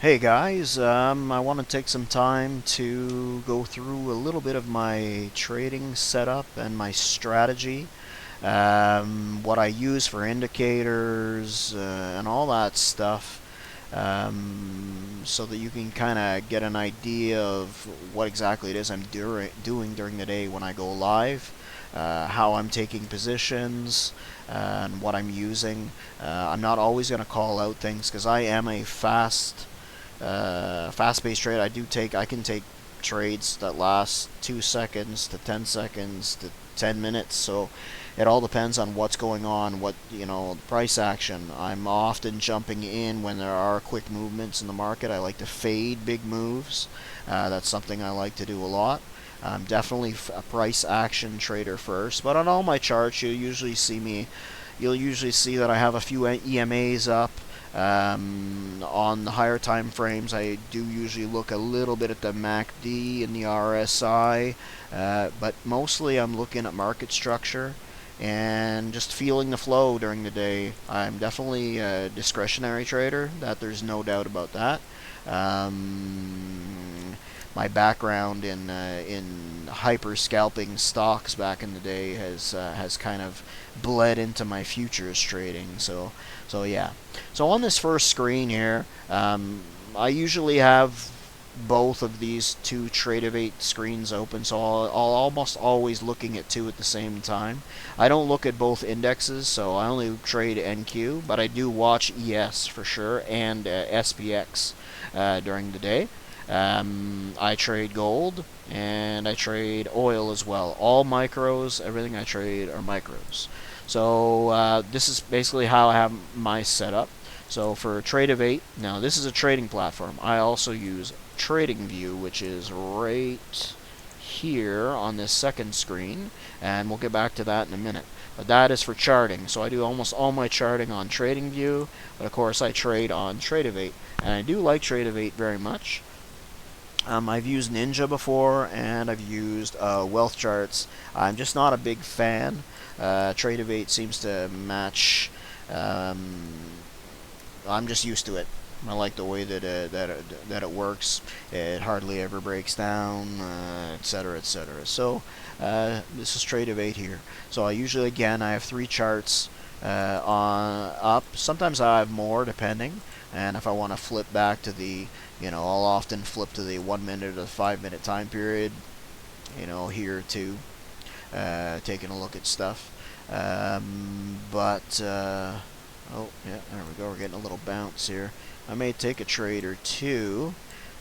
Hey guys, I want to take some time to go through a little bit of my trading setup and my strategy, what I use for indicators and all that stuff, so that you can kind of get an idea of what exactly it is I'm doing during the day when I go live, how I'm taking positions, and what I'm using. I'm not always going to call out things because I am a fast-paced trade. I can take trades that last 2 seconds to 10 seconds to 10 minutes. So it all depends on what's going on, price action. I'm often jumping in when there are quick movements in the market. I like to fade big moves. That's something I like to do a lot. I'm definitely a price action trader first, but on all my charts, you'll usually see that I have a few EMAs up. On the higher time frames, I do usually look a little bit at the MACD and the RSI, but mostly I'm looking at market structure and just feeling the flow during the day. I'm definitely a discretionary trader, that there's no doubt about that. My background in hyper scalping stocks back in the day has kind of bled into my futures trading. So yeah. So on this first screen here, I usually have both of these two Tradovate screens open, so I'll almost always looking at two at the same time. I don't look at both indexes, so I only trade NQ, but I do watch ES for sure and SPX during the day. I trade gold and I trade oil as well. All micros, everything I trade are micros. So this is basically how I have my setup. So for Tradovate, now this is a trading platform. I also use Tradingview, which is right here on this second screen, and we'll get back to that in a minute. But that is for charting. So I do almost all my charting on Tradingview, but of course I trade on Tradovate, and I do like Tradovate very much. I've used Ninja before, and I've used Wealth Charts. I'm just not a big fan. Tradovate seems to match. I'm just used to it. I like the way that it works. It hardly ever breaks down, etc., etc. So this is Tradovate here. So I usually, again, I have three charts on up. Sometimes I have more, depending. And if I want to flip back to I'll often flip to the 1 minute or 5 minute time period. Here too, taking a look at stuff. Oh yeah, there we go. We're getting a little bounce here. I may take a trade or two.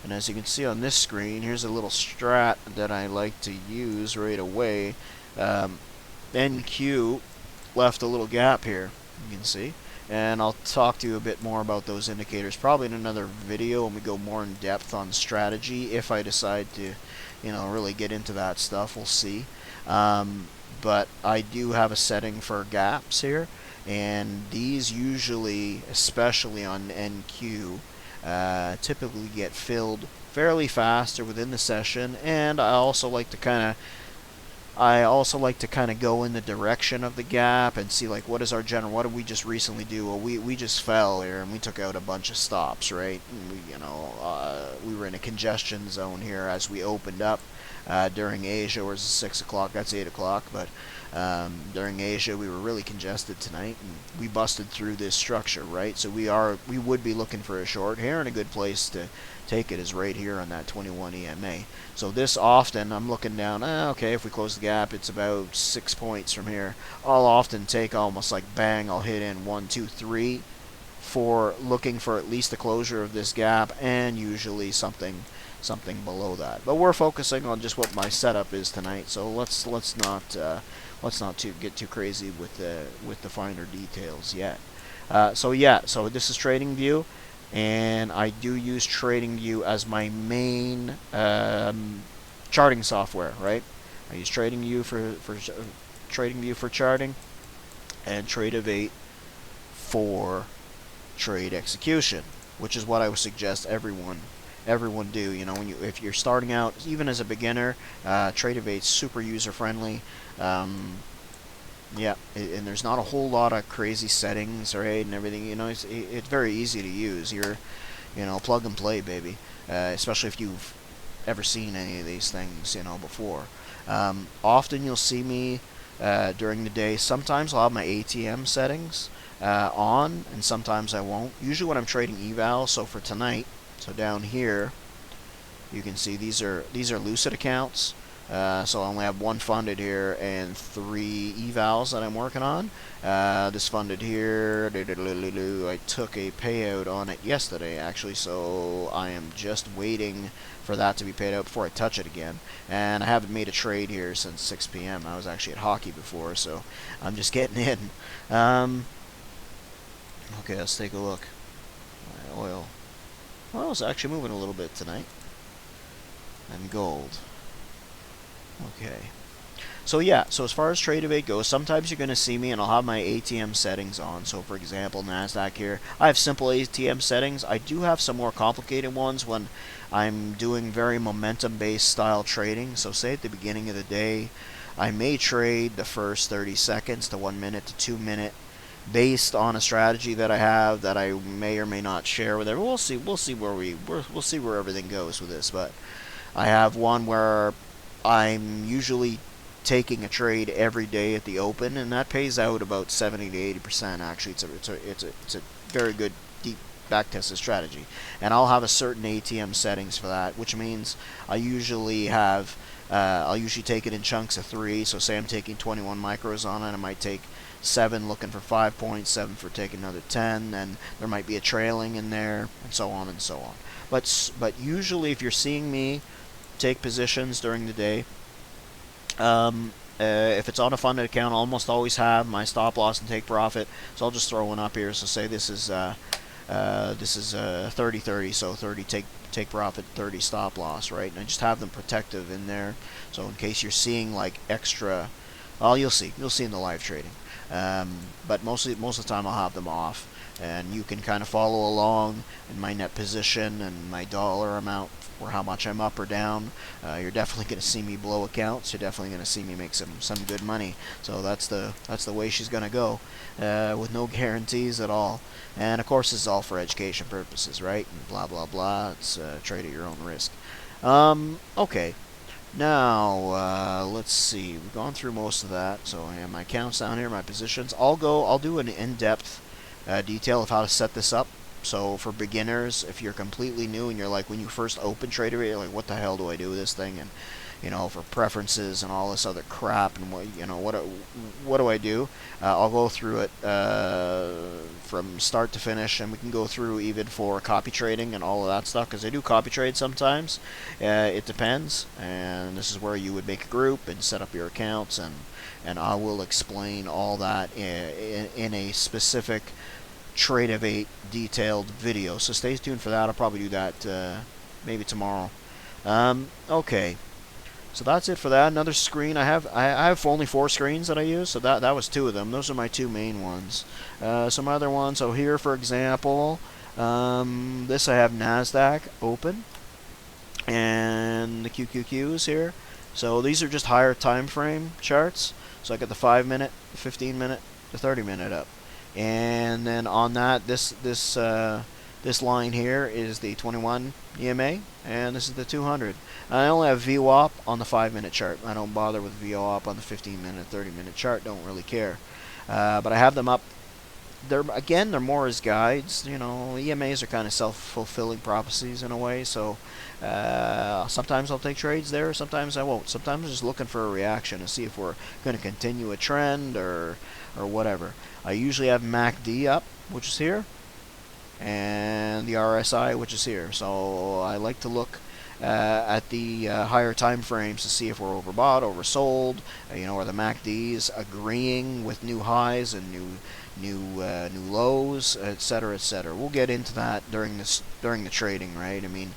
And as you can see on this screen, here's a little strat that I like to use right away. NQ left a little gap here, you can see. And I'll talk to you a bit more about those indicators probably in another video when we go more in depth on strategy, if I decide to really get into that stuff. We'll see. But I do have a setting for gaps here, and these usually, especially on NQ, typically get filled fairly fast or within the session. And I also like to kind of go in the direction of the gap and see, like, what did we just recently do? Well, we just fell here and we took out a bunch of stops, right? And we were in a congestion zone here as we opened up during Asia, where it's 6 o'clock, that's 8 o'clock, but during Asia we were really congested tonight, and we busted through this structure, right? So we would be looking for a short here, and a good place to take it is right here on that 21 EMA. So this often, I'm looking down, okay, if we close the gap, it's about 6 points from here. I'll often take almost like bang, I'll hit in 1, 2, 3 for looking for at least the closure of this gap, and usually something below that. But we're focusing on just what my setup is tonight, so let's not get too crazy with the finer details yet. So this is Tradingview, and I do use Tradingview as my main charting software, right? I use Tradingview for charting, and Tradovate for trade execution, which is what I would suggest everyone do. If you're starting out, even as a beginner, Tradovate's super user friendly. Yeah, and there's not a whole lot of crazy settings, right, and everything. It's very easy to use. You know, plug and play, baby. Especially if you've ever seen any of these things, you know, before. Often you'll see me during the day. Sometimes I'll have my ATM settings on, and sometimes I won't. Usually when I'm trading eval, so for tonight, so down here, you can see these are Lucid accounts. So I only have one funded here and 3 evals that I'm working on. This funded here, I took a payout on it yesterday actually, so I am just waiting for that to be paid out before I touch it again. And I haven't made a trade here since 6 p.m. I was actually at hockey before, so I'm just getting in. Okay, let's take a look. My oil. Oil's actually moving a little bit tonight. And gold. Okay. So yeah, so as far as Tradovate goes, sometimes you're going to see me and I'll have my ATM settings on. So for example, Nasdaq here, I have simple ATM settings. I do have some more complicated ones when I'm doing very momentum-based style trading. So say at the beginning of the day, I may trade the first 30 seconds to 1 minute to 2 minute based on a strategy that I have that I may or may not share with everyone. We'll see where everything goes with this, but I have one where I'm usually taking a trade every day at the open, and that pays out about 70 to 80%. Actually, it's a very good deep back-tested strategy. And I'll have a certain ATM settings for that, which means I usually have I'll usually take it in chunks of 3. So say I'm taking 21 micros on it, I might take 7 looking for 5 points, 7 for taking another 10, and there might be a trailing in there, and so on and so on. But usually, if you're seeing me take positions during the day, if it's on a funded account, I'll almost always have my stop loss and take profit. So I'll just throw one up here. So say this is 30-30, so 30 take profit, 30 stop loss, right? And I just have them protective in there. So in case you're seeing like extra, well, you'll see in the live trading. But most of the time I'll have them off, and you can kind of follow along in my net position and my dollar amount or how much I'm up or down. You're definitely going to see me blow accounts. You're definitely going to see me make some good money. So that's the way she's going to go, with no guarantees at all. And of course, this is all for education purposes, right? And blah blah blah. It's trade at your own risk. Okay. Now let's see. We've gone through most of that. So I have my accounts down here, my positions. I'll do an in-depth detail of how to set this up. So for beginners, if you're completely new and you're like, when you first open Tradovate, you're like, what the hell do I do with this thing? And you know, for preferences and all this other crap, and what do I do? I'll go through it from start to finish, and we can go through even for copy trading and all of that stuff, because I do copy trade sometimes. It depends, and this is where you would make a group and set up your accounts, and I will explain all that in a specific Tradovate detailed video. So stay tuned for that. I'll probably do that maybe tomorrow. Okay. So that's it for that. Another screen. I have only 4 screens that I use, so that was 2 of them. Those are my 2 main ones. Some other ones. So here, for example, this I have Nasdaq open, and the QQQs here. So these are just higher time frame charts. So I got the 5 minute, the 15 minute, the 30 minute up, and then on that, this line here is the 21 EMA, and this is the 200. I only have VWAP on the 5 minute chart. I don't bother with VWAP on the 15 minute, 30 minute chart. Don't really care. But I have them up. They're more as guides. You know, EMAs are kind of self-fulfilling prophecies in a way. So sometimes I'll take trades there. Sometimes I won't. Sometimes I'm just looking for a reaction to see if we're going to continue a trend or whatever. I usually have MACD up, which is here, and the RSI, which is here. So I like to look at the higher time frames to see if we're overbought, oversold. Are the MACDs agreeing with new highs and new lows, etc., etc. We'll get into that during the trading, right? I mean,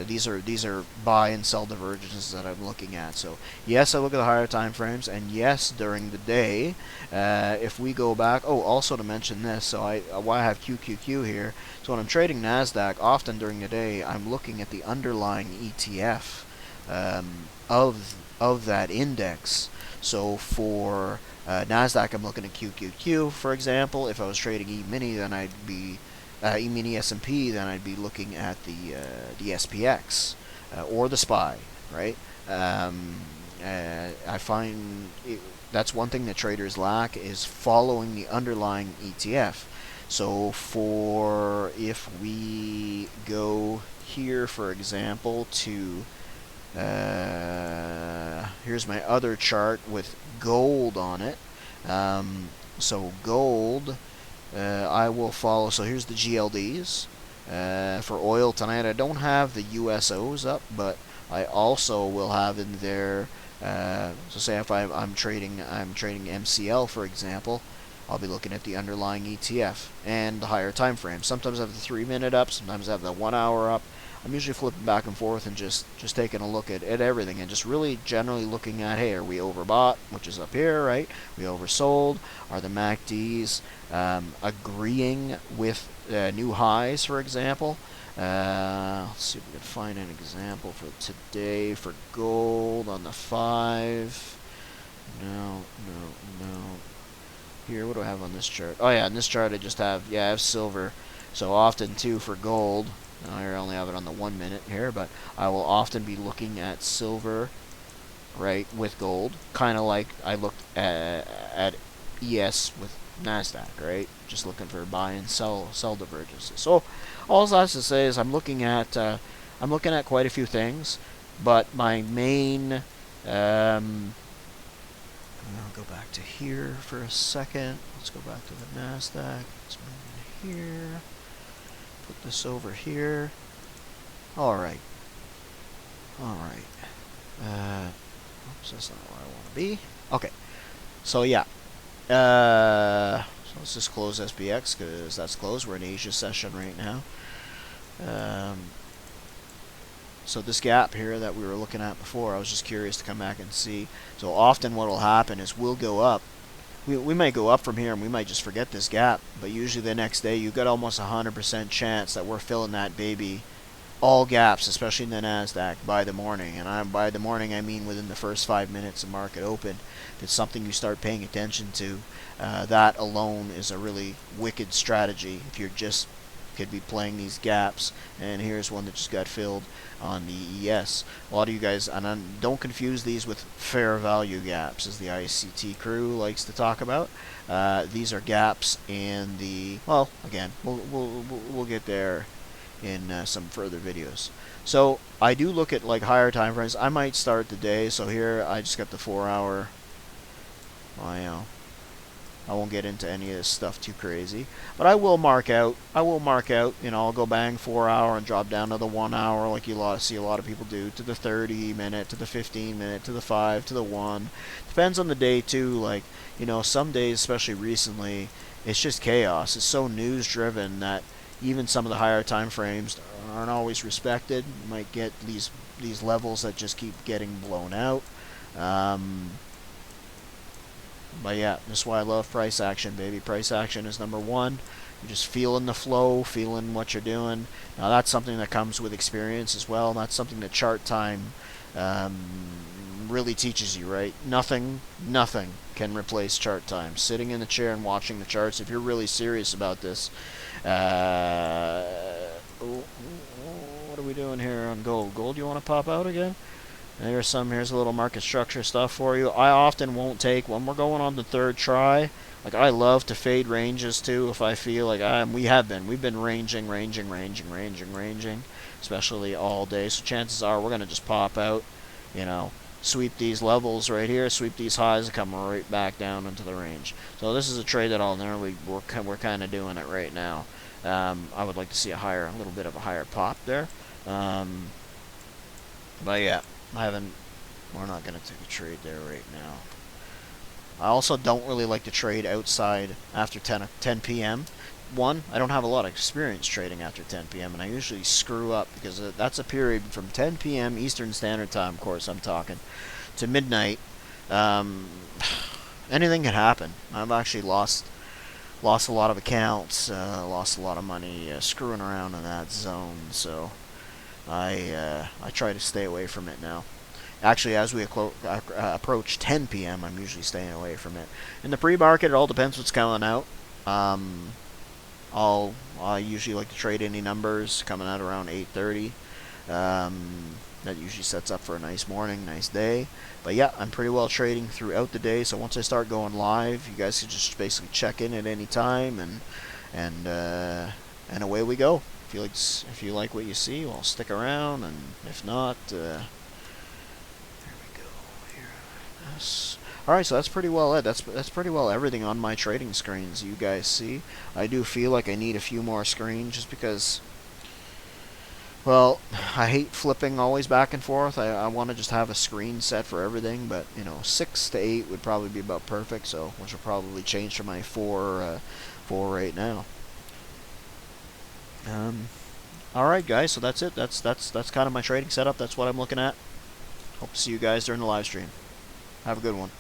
these are buy and sell divergences that I'm looking at. So yes, I look at the higher time frames, and yes, during the day, if we go back. Oh, also to mention this. So why I have QQQ here. So when I'm trading Nasdaq, often during the day, I'm looking at the underlying ETF of that index. So for Nasdaq, I'm looking at QQQ, for example. If I was trading E-mini, then I'd be you mean the S&P, then I'd be looking at the SPX or the SPY, right? I find that's one thing that traders lack is following the underlying ETF. So if we go here, for example, to here's my other chart with gold on it. So gold, I will follow. So here's the GLDs. For oil tonight, I don't have the USOs up, but I also will have in there. So say if I'm trading MCL, for example, I'll be looking at the underlying ETF and the higher time frame. Sometimes I have the 3-minute up, sometimes I have the 1 hour up. I'm usually flipping back and forth and just taking a look at everything and just really generally looking at, hey, are we overbought, which is up here, right? We oversold? Are the MACDs agreeing with new highs, for example? Let's see if we can find an example for today for gold on the 5. No. Here, what do I have on this chart? Oh yeah, on this chart I just have, I have silver. So often too for gold, I only have it on the 1 minute here, but I will often be looking at silver, right, with gold, kind of like I looked at ES with Nasdaq, right? Just looking for buy and sell divergences. So all I have to say is I'm looking at quite a few things, but my main I'll go back to here for a second. Let's go back to the Nasdaq. Let's move in here. Put this over here. Alright. Oops, that's not where I want to be. Okay. So yeah. So let's just close SPX because that's closed. We're in Asia session right now. So this gap here that we were looking at before, I was just curious to come back and see. So often what will happen is we'll go up. We might go up from here and we might just forget this gap. But usually the next day you've got almost 100% chance that we're filling that baby. All gaps, especially in the Nasdaq, by the morning. And by the morning I mean within the first 5 minutes of market open. If it's something you start paying attention to, that alone is a really wicked strategy. If you're just could be playing these gaps, and here's one that just got filled on the ES. A lot of you guys, and don't confuse these with fair value gaps, as the ICT crew likes to talk about. These are gaps in the, well, again, we'll get there in some further videos. So I do look at like higher time frames. I might start the day. So here I just got the 4 hour. I won't get into any of this stuff too crazy, but I will mark out. I'll go bang 4 hour and drop down to the 1 hour, like you see a lot of people do, to the 30 minute, to the 15 minute, to the 5, to the 1. Depends on the day too. Like, some days, especially recently, it's just chaos. It's so news driven that even some of the higher time frames aren't always respected. You might get these levels that just keep getting blown out. But yeah, that's why I love price action, baby. Price action is number one. You're just feeling the flow, feeling what you're doing. Now that's something that comes with experience as well. That's something that chart time really teaches you, right? Nothing can replace chart time. Sitting in the chair and watching the charts, if you're really serious about this. What are we doing here on gold? Gold, you want to pop out again? Here's a little market structure stuff for you. I often won't take, when we're going on the third try, like I love to fade ranges too if I feel like we've been ranging, especially all day. So chances are we're going to just pop out, sweep these levels right here, sweep these highs and come right back down into the range. So this is a trade that we're kind of doing it right now. I would like to see a little bit of a higher pop there. But yeah. We're not going to take a trade there right now. I also don't really like to trade outside after 10 p.m. One, I don't have a lot of experience trading after 10 p.m. and I usually screw up because that's a period from 10 p.m. Eastern Standard Time, of course I'm talking, to midnight. Anything can happen. I've actually lost a lot of accounts, lost a lot of money screwing around in that zone, so I try to stay away from it now. Actually, as we approach 10 p.m., I'm usually staying away from it. In the pre-market, it all depends what's coming out. I usually like to trade any numbers coming out around 8:30. That usually sets up for a nice morning, nice day. But yeah, I'm pretty well trading throughout the day. So once I start going live, you guys can just basically check in at any time, and and away we go. If you like what you see, well, stick around, and if not, there we go. Here, yes. All right, so that's pretty well it. That's pretty well everything on my trading screens. You guys see, I do feel like I need a few more screens just because. Well, I hate flipping always back and forth. I want to just have a screen set for everything, but 6 to 8 would probably be about perfect. So, which will probably change to my 4 right now. All right, guys. So that's it. That's kind of my trading setup. That's what I'm looking at. Hope to see you guys during the live stream. Have a good one.